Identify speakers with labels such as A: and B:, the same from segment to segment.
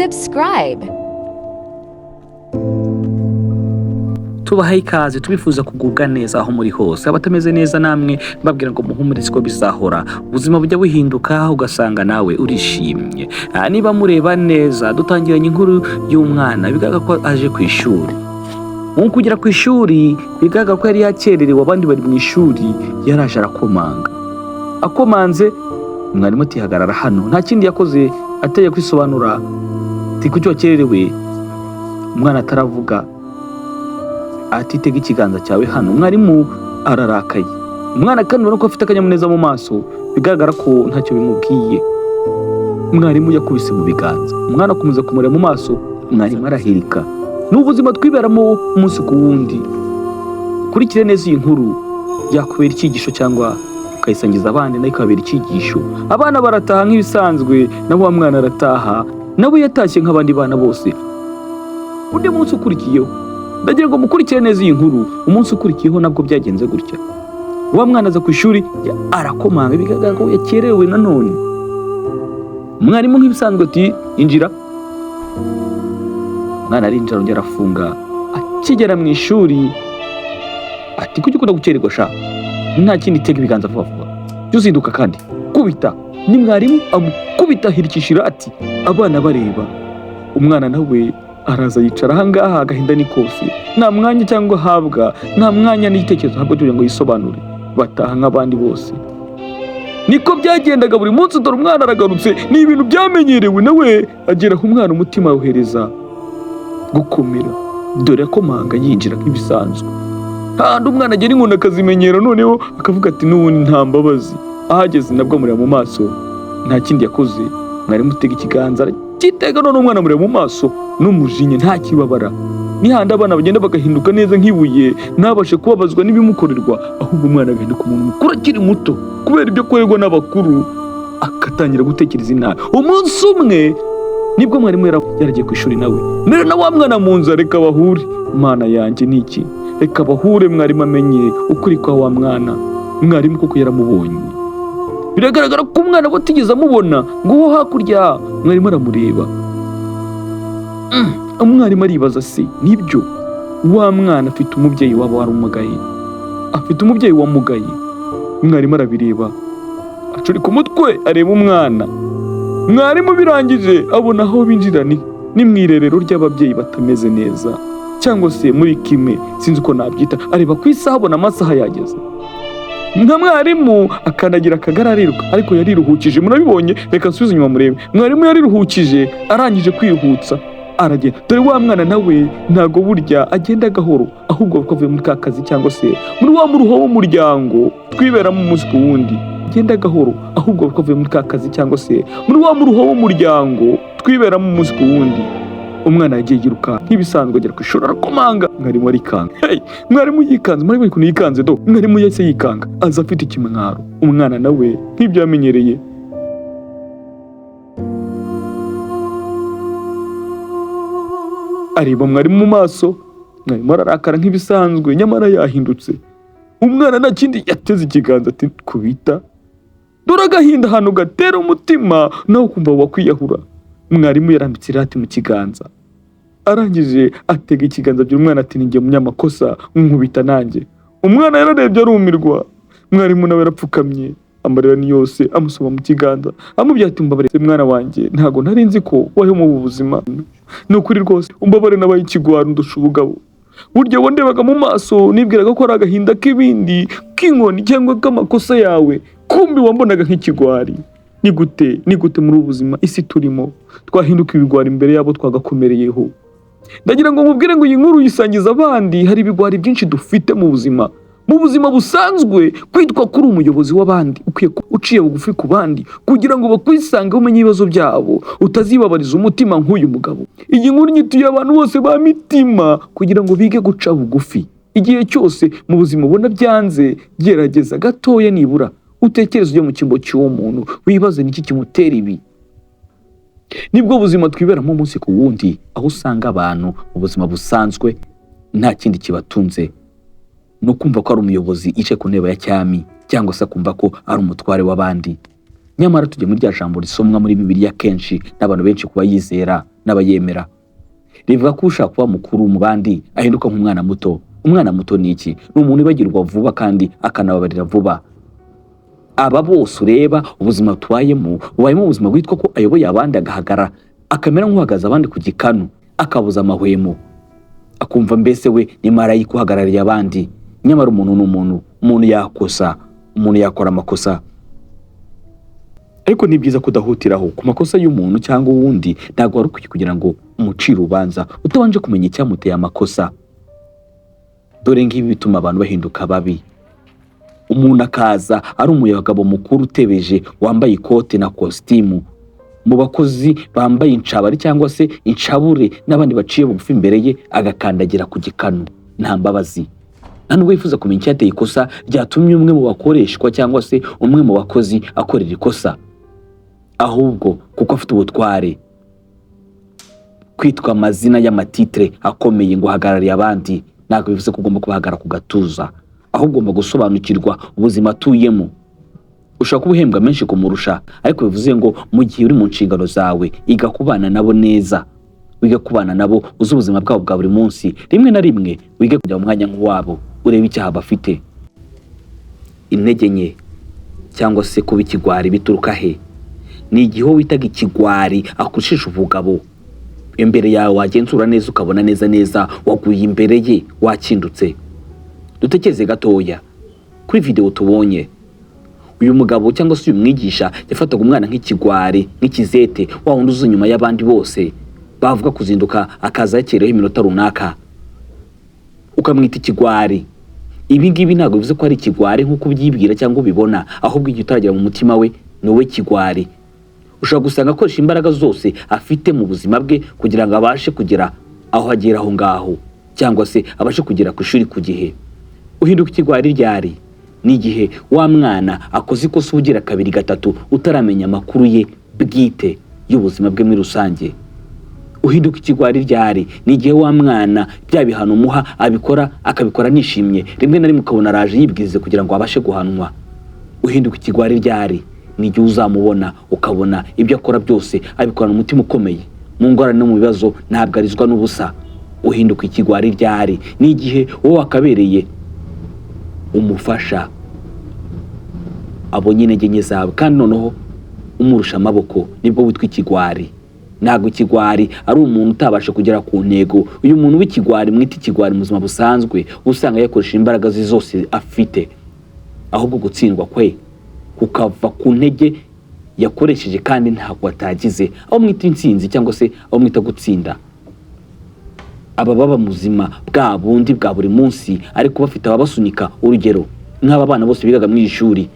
A: subscribe.
B: Tubahaye ikaze tubifuza kugubwa neza aho muri hose, abatameze neza namwe mbabwira ngo muhumurize ko bizahora, ubuzima bujya buhinduka ugasanga nawe urishimye. Niba mureba neza dutangiranye inkuru y'umwana bigaragara ko aje ku ishuri. Mu kugera ku ishuri bigaragara ko yari yakererewe, abandi bari mu ishuri, yaraje arakomanga. Akomanze mwarimu ati hagarara hano, nta kindi yakoze ateye kwisobanura ati kuki wakererewe. Umwana ataravuga ati tega ikiganza cyawe hano. Mwarimu ararakaye, umwana kandi ubona ko afite akanyamuneza mu maso, bigaragara ko ntacyo bimubwiye. Mwarimu yakubise mu biganza, umwana akomeza kumureba mu maso, mwarimu arahirika. Ni ubuzima twiberamo umunsi ku wundi. Kurikire neza iyi nkuru, yakubera icyigisho cyangwa ukayisangiza abandi nayo ikabera icyigisho. Abana barataha nk'ibisanzwe, na wa mwana arataha nawe yatashye nk'abandi bana bose. Undi munsi ukurikiyeho ndagira ngo mukurikire neza iyi nkuru, umunsi ukurikiyeho nabwo byagenze gutya. Wa mwana aza ku ishuri arakomanga, bigaragara ko yakerewe nanone. Mwarimu nk'ibisanzwe ati injira. Mwana arinjira arongera arafunga. Akigera mu ishuri ati kuki ukunda gukererwa sha? Nta kindi, tega ibiganza vuba vuba, jya uzinduka kandi kubita. Ni mwarimu amukubita ahirikishira ati abana bareba. Umwana nawe araza yicara ahangaha, agahinda ni kose, nta mwanya cyangwa ahabwa, nta mwanya n'igitekerezo ahabwa kugira ngo yisobanure. Bataha nk'abandi bose. Niko byagendaga buri munsi, dore umwana aragarutse, ni ibintu byamenyerewe. Nawe ageraho umwana umutima awohereza gukomera, dore akomanga yinjira nk'ibisanzwe. Handi umwana agera inkoni akazimenyera, noneho akavuga ati n'ubundi nta mbabazi. Ahageze nabwo amureba mu maso, nta kindi yakoze. Mwarimu utega ikiganza kitega, none umwana amureba mu maso n'umujinya, nta kibabara. Nihandi abana bagenda bagahinduka neza nk'ibuye, ntabashe kubabazwa n'ibimukorerwa, ahubwo umwana agahinduka umuntu mukuru akiri muto kubera ibyo akorerwa n'abakuru, agatangira gutekereza inabi. Umunsi umwe nibwo mwarimu yaragiye ku ishuri, nawe mbere na wa mwana mu nzu, reka bahure. Mana yanjye ni iki? Reka bahure, mwarimu amenye ukuri kwa wa mwana. Mwarimu kuko yaramubonye, biragaragara ko umwana batigeze amubona, ngo uwo hakurya. Mwarimu aramureba, umwarimu aribaza se nibyo wa mwana afite umubyeyi waba warumugaye, afite umubyeyi wamugaye. Mwarimu arabireba, acurika umutwe areba umwana. Mwarimu birangije abona aho binjira ni mu irerero ry'ababyeyi batameze neza, cyangwa se muri kime, sinzi uko nabyita. Areba ku isaha abona amasaha yageze. Nka mwarimu akandagira akagara ariruka, ariko yariruhukije. Murabibonye, reka nsubize inyuma murebe. Mwarimu yariruhukije, arangije kwihutsa aragenda. Dore wa mwana nawe ntago burya agenda gahoro, ahubwo akavuye muri ka kazi cyangwa se muri wa muruho w'umuryango twiberamo umunsi ku wundi. Agenda gahoro, ahubwo akavuye muri ka kazi cyangwa se muri wa muruho w'umuryango twiberamo umunsi ku wundi. Umwana yagiye yiruka nk'ibisanzwe, agera ku ishuri arakomanga. Mwarimu arikanga. Mwarimu yikanze, mwarimu ukuntu yikanze do. Mwarimu yahise yikanga, aza afite ikimwaro. Umwana nawe nk'ibyo yamenyereye areba mwarimu mu maso. Mwarimu ararakara nk'ibisanzwe, nyamara yahindutse. Umwana nta kindi yateze ikiganza ati kubita. Dore agahinda ahantu gatera umutima, nawe ukumva wakwiyahura. Mwarimu yarambitse irati mu kiganza, arangije atega ikiganza by'umwana ati ninjye munyamakosa, nkubita nanjye. Umwana yararebye arumirwa. Mwarimu nawe yarapfukamye, amarira ni yose amusoma mu kiganza, amubwira ati mbabarire mwana wanjye, ntago nari nzi ko wahe mu buzima. Ni ukuri rwose, umbabare nabaye ikigwaro ndusha ubugabo. Burya wandebaga mu maso nibwiraga ko ari agahinda k'ibindi, k'inkoni cyangwa k'amakosa yawe, kumbi wambonaga nk'ikigwari. Ni gute muri ubuzima isi turimo twahinduka ibigwari imbere yabo twagakomereyeho? Ndagira ngo mubwire ngo iyi nkuru yisangiza abandi. Hari ibigwari byinshi dufite mu buzima busanzwe. Kwitwa kuri umuyobozi w'abandi, ukwiye uciye bugufi ku bandi kugira ngo bakwisange umenye ibibazo byabo, utazibabariza umutima nk'uyu mugabo. Iyi nkuru nyituye abantu bose ba mitima kugira ngo bige guca bugufi. Igihe cyose mu buzima ubona byanze, gerageza gatoya nibura utekereze ujye mu cyimbo cy'uwo muntu, wibaze niki kimutera ibi. Nibwo buzima twiberamo umunsi ku wundi, aho usanga abantu mu buzima busanzwe nta kindi kibatunze no kumva ko ari umuyobozi ice ku ntebe ya cyami, cyangwa se kumva ko ari umutware w'abandi. Nyamara tujye muri rya jambo risomwa muri Bibiliya kenshi n'abantu benshi kuba yizera n'abayemera, rivuga ko ushaka kuba mukuru mu bandi ahinduka nk'umwana muto. Umwana muto ni iki? Ni umuntu ibagirwa vuba kandi akanababarira vuba. Aba bose ureba ubuzima tubayemo ubuzima bwitwa ko ayoboye abandi, agahagara akamera nk'uhagaze abandi ku gikanu, akabuza amahwemo, akumva mbese we ni marayika uhagarariye abandi. Nyamara umuntu ni umuntu yakosa, umuntu yakora amakosa. Ariko ni byiza kudahutiraho ku makosa y'umuntu cyangwa uwundi. Ntabwo wari ukwiye kugira ngo umucire urubanza utabanje kumenya icyamuteye amakosa. Dore ngibi bituma abantu bahinduka babi. Umuntu akaza ari umugabo mukuru utebeje wambaye ikote na kositimu, mu bakozi bambaye incabari cyangwa se incabure n'abandi baciye bugufi imbere ye, agakandagira ku gikanu nta mbabazi. Nta nubwo yifuza kumenya icyateye ikosa ryatumye umwe mu bakoreshwa cyangwa se umwe mu bakozi akorera ikosa, ahubwo kuko afite ubutware, kwitwa amazina y'amatitre akomeye ngo hagarariye abandi. Ntabwo bivuze ko ugomba kubahagara ku gatuza, ahubwo ugomba gusobanukirwa ubuzima atuyemo. Ushaka ubuhembwa menshi kumurusha, ariko bivuze ngo mu gihe uri mu nshingano zawe iga kubana nabo neza, wiga kubana nabo, uzi ubuzima bwabo bwa buri munsi. Rimwe na rimwe wige kujya mu mwanya nk'uwabo, urebe icyaha bafite. Intege nke cyangwa se kuba ikigwari bituruka he? Ni igihe witaga ikigwari akurushisha ubugabo, imbere yawe wagenzura neza ukabona neza waguye imbere ye wakindutse. Dutekereze gatoya kuri video tubonye. Uyu mugabo cyangwa se uyu mwigisha yafataga umwana nk'ikigwari, nk'ikizete, wa wundi uzi nyuma y'abandi bose bavuga kuzinduka akaza yakereyeho iminota runaka, ukamwita ikigwari. Ibi ngibi ntabwo bivuze ko ari ikigwari nk'uko ubyibwira cyangwa ubibona, ahubwo igihe utaragera mu mutima we ni we kigwari. Ushobora gusanga akoresha imbaraga zose afite mu buzima bwe kugira ngo abashe kugera aho agera aho ngaho, cyangwa se abashe kugera ku ishuri ku gihe. Uhinduka ikigwari ryari? Ni igihe wa mwana akoze ikosa ugira kabiri gatatu utaramenya amakuru ye bwite y'ubuzima bwe muri rusange. Uhinduka ikigwari ryari? Ni igihe wa mwana bya bihano umuha akabikora nishimye, rimwe na rimwe ukabona araje yibwirize kugira ngo abashe guhanwa. Uhinduka ikigwari ryari? Ni igihe uzamubona ukabona ibyo akora byose abikorana umutima ukomeye, mu ngorane no mu bibazo ntabwo arizwa n'ubusa. Uhinduka ikigwari ryari? Ni igihe wowe wakabereye umufasha, abonye intege nke zawe kandi noneho umurusha amaboko, nibwo witwa ikigwari. Ntabwo ikigwari ari umuntu utabasha kugera ku ntego. Uyu muntu w'ikigwari mwita ikigwari mu buzima busanzwe usanga yakoresha imbaraga ze zose afite, ahubwo gutsindwa kwe kukava ku ntege yakoresheje kandi ntabwo atagize. Aho mwita intsinzi cyangwa se aho mwita gutsinda, aba baba muzima bwa bundi bwa buri munsi ariko bafite ababasunika. Urugero nk'aba bana bose bigaga mu ishuri,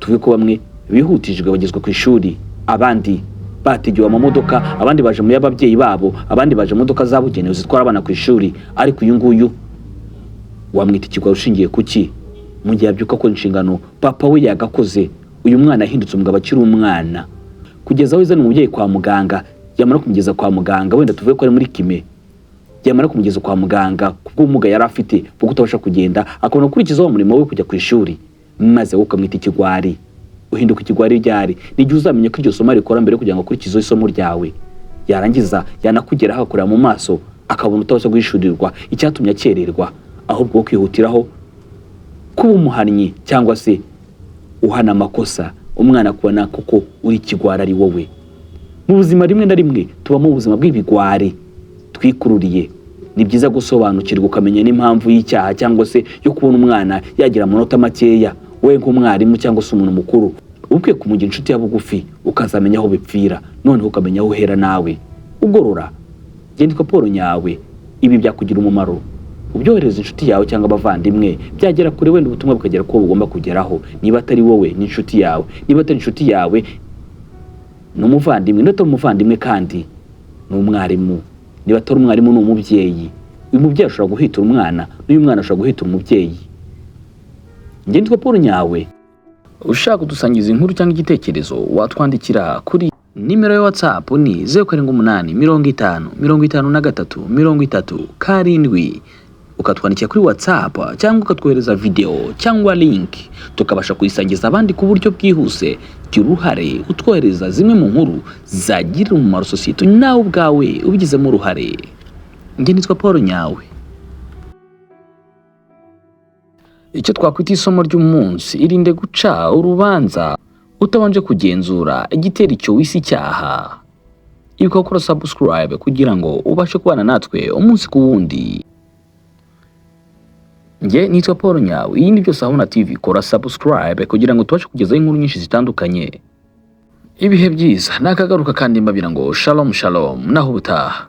B: tuvuge ko bamwe bihutijwe bagezwa ku ishuri, abandi bategewe amamodoka, abandi baje mu y'ababyeyi babo, abandi baje mu modoka zabugenewe zitwara abana ku ishuri. Ariko uyu nguyu wamwita ikigwari ushingiye kuki? Mu gihe abyuka ko inshingano papa we yagakoze, uyu mwana yahindutse umugabo akiri umwana, kugeza aho izana umubyeyi kwa muganga. Yamara kumugeza kwa muganga, wenda tuvuge ko ari muri kime, yamara kumugeza kwa muganga kubw'ubumuga yari afite bwo kutabasha kugenda, akabona gukurikiza uwo murimo we kujya ku ishuri, maze wowe ukamwita ikigwari. Uhinduka ikigwari ryari? Ni igihe uzamenye ko iryo somo rikora mbere kugira ngo akurikize isomo ryawe, yarangiza yanakugeraho akureba mu maso akabona utabasha guhishurirwa icyatumye akererwa, ahubwo wo kwihutiraho kuba umuhannyi cyangwa se uhana amakosa. Umwana kubona kuko uri ikigwari ari wowe. Mu buzima rimwe na rimwe tubamo ubuzima bw'ibigwari twikururiye. Ni byiza gusobanukirwa ukamenya n'impamvu y'icyaha cyangwa se yo kubona umwana yagira amanota makeya. We nk'umwarimu cyangwa se umuntu mukuru ukwiye kumugira inshuti ya bugufi, ukazamenya aho bipfira, noneho ukamenya aho uhera nawe ugorora. Gendika Paul nyawe, ibi byakugira umumaro. Ubyohereza inshuti yawe cyangwa abavandimwe, byagera kure, wenda ubutumwa bukagera ko bugomba kugeraho. Niba atari wowe ni inshuti yawe, niba atari inshuti yawe ni umuvandimwe, niba atari umuvandimwe kandi ni umwarimu, niba atari umwarimu ni umubyeyi. Uyu mubyeyi ashobora guhitura umwana, n'uyu mwana ashobora guhitura umubyeyi. Gendika Paul nyawe. Ushaka kudusangiza inkuru cyangwa igitekerezo watwandikira kuri nimero ya WhatsApp ni 0788 50 53 30 7.
A: ukatwandikira kuri WhatsApp cyangwa ukatwohereza video cyangwa link tukabasha kuyisangiza abandi ku buryo bwihuse. Gira uruhare utwohereza zimwe mu nkuru zagirira umumaro sosiyete nawe ubwawe ubigizemo uruhare. Njye nitwa Paul Nyawe. Icyo twakwita isomo ry'umunsi: irinde guca urubanza utabanje kugenzura igitera icyo wisi icyaha. Ibuka gukora subscribe kugira ngo ubashe kubana natwe umunsi ku wundi. Njye nitwa Paul Nyawe. Iyi ni byose aho na TV. Kora subscribe kugira ngo tubashe kugezaho inkuru nyinshi zitandukanye. Ibihe byiza nakagaruka kandi mbabira ngo shalom shalom naho ubutaha.